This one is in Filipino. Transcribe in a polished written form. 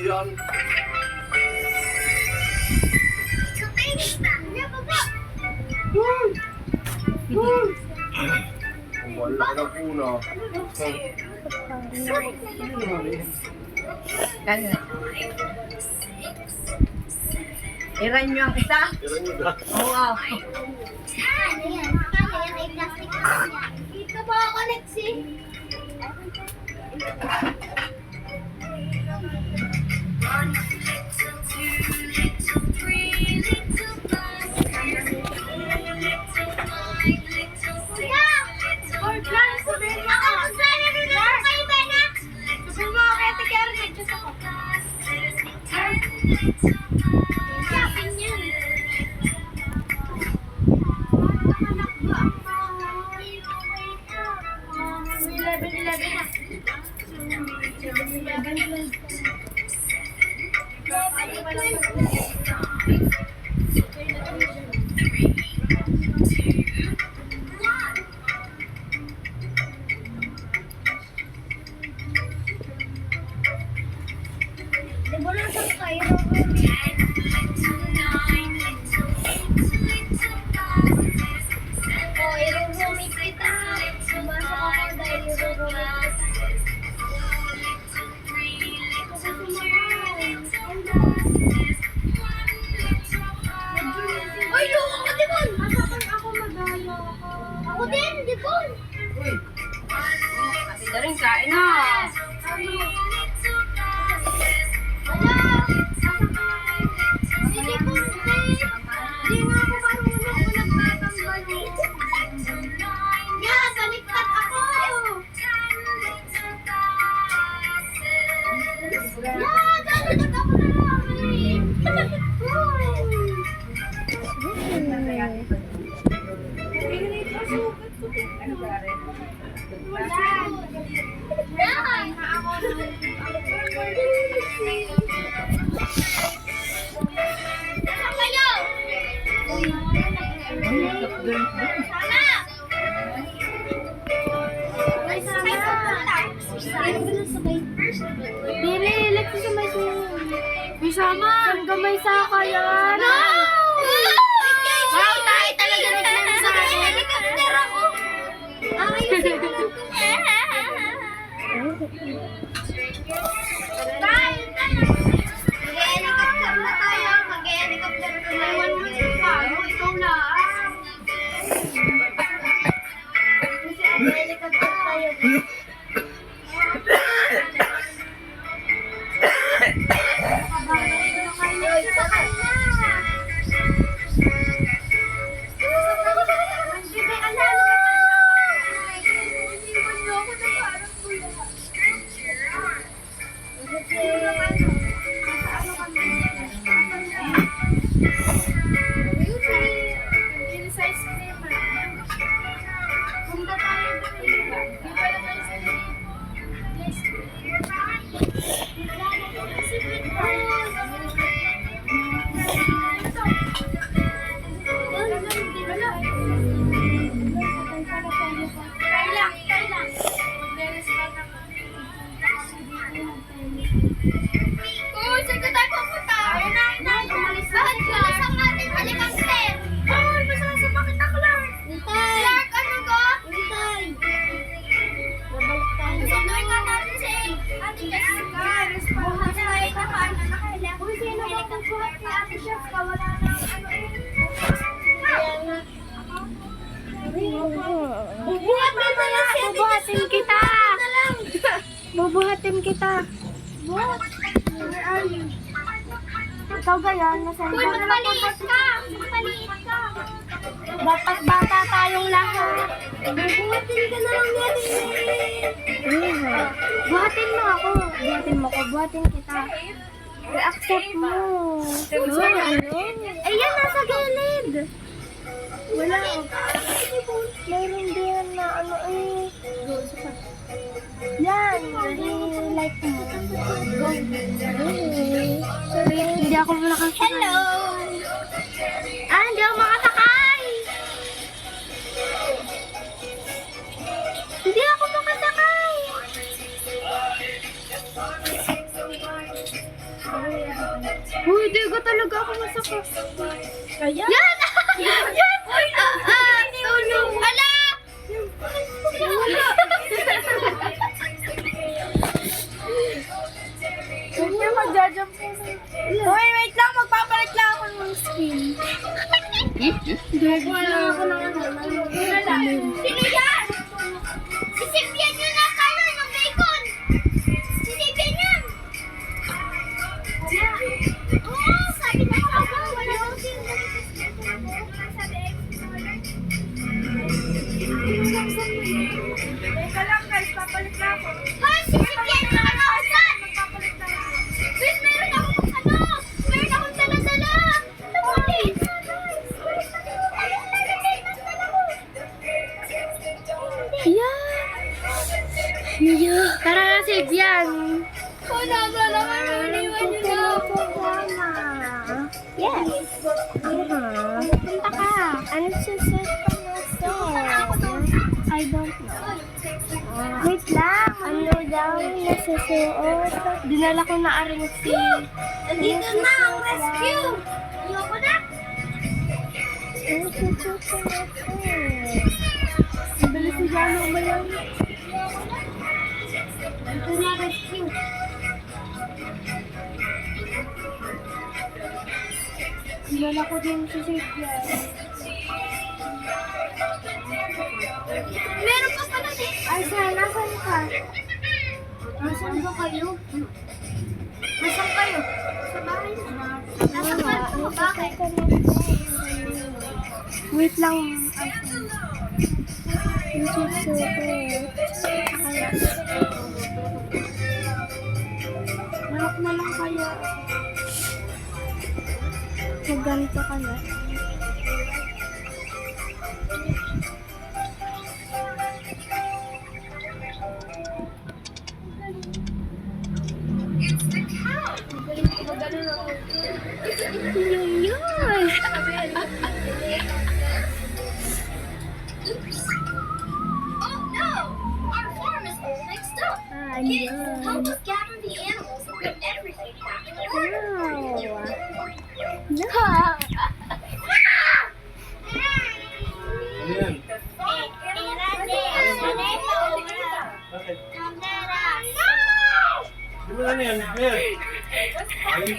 yan. Ang wala na puna. Iran nyo ang isa? Ilan yun na? Oo. Wow. Dito po ako, Lexi. Kuya! Or plan, sabihin mo ako. Sabihin mo ako kay Bena. Sabihin mo ako kay Ate Karen. Nag-just ako. Shopping yan. Oh, irurumi kita. Sumasok ako dahil irurumi kita. Uy, yung ako, Dipon! Masakang ako magala. Ako din, Dipon! Kasi na rin, kain na. Wala! Si Dipon, di nga ako marunong kung nagtatambal eh. Yeah, baliktad ako! Yeah, baliktad ako na lang eh. Saan kayo? Sana! May Dili, let's sa may may sama. Saan gamay sa kayan? No! Wow, tayo talaga nagsama sa akin. Helicopter ako. Ayusin ko lang ito. Tayo, tayo. Mag-helicopter na tayo. Mag-helicopter na tayo. Iwan mo siya pa. Ikaw lang. Mag-helicopter tayo. Bubuhatin kita! Bubuhatin kita! What? Where are you? Ikaw ganyan, nasaan ka? Uy, magpaliit ka! Magpaliit ka! Dapat bata tayong lahat. Bubuhatin ka na lang yan eh! Buhatin mo ako. Buhatin mo ko. Buhatin kita. I-accept mo. Ano? Ayan, nasa gilid. Wala. Mayroon din na ano eh. Yan. I-like mo. Sorry, hindi ako makasakay. Hello! Ah, hindi ako makasakay! Hindi ako makasakay! Yan! Yan! Tulong! Ala! Siyempre, mag-jump po. Uy, wait lang. Magpapalit lang ako ng screen. Wala ako ng ano. Sino yan? Sisipyan nyo na kayo ng bacon! Sisipyan yan! Oo, sabi na ako. Wala akong Teka lang guys, papalit na ako. Hoy, sisipyan nyo na ako dyan! Magpapalit na ako. Wait, meron akong meron akong dala-dala. Papalit na guys. Yeah. Tara na, save yan. Wala ka naman, iniwan nyo na ako. Yes. Punta ka. Ano susunod ka na, I don't know. Wait lang. Ano daw nasusuot? Dinala ko na aring si... Dito na ang rescue! Ayoko na! Ano susuot ka na, bilis si Jano ba yan? Ito na rescue. Dinala ko din si Cynthia. Meron pa pala din. Ay, saan? Nasaan ka? Nasaan ba kayo? Nasaan kayo? Sa bahay na. Nasaan kayo? Bakit? Wait lang. Manok na lang kaya. Magganito ka na. Oh no! Our farm is all mixed up. Kids, help us gather the animals and put everything back in order. Ano yan? Bakit? Di ba ano yan? Ano yan? Ay,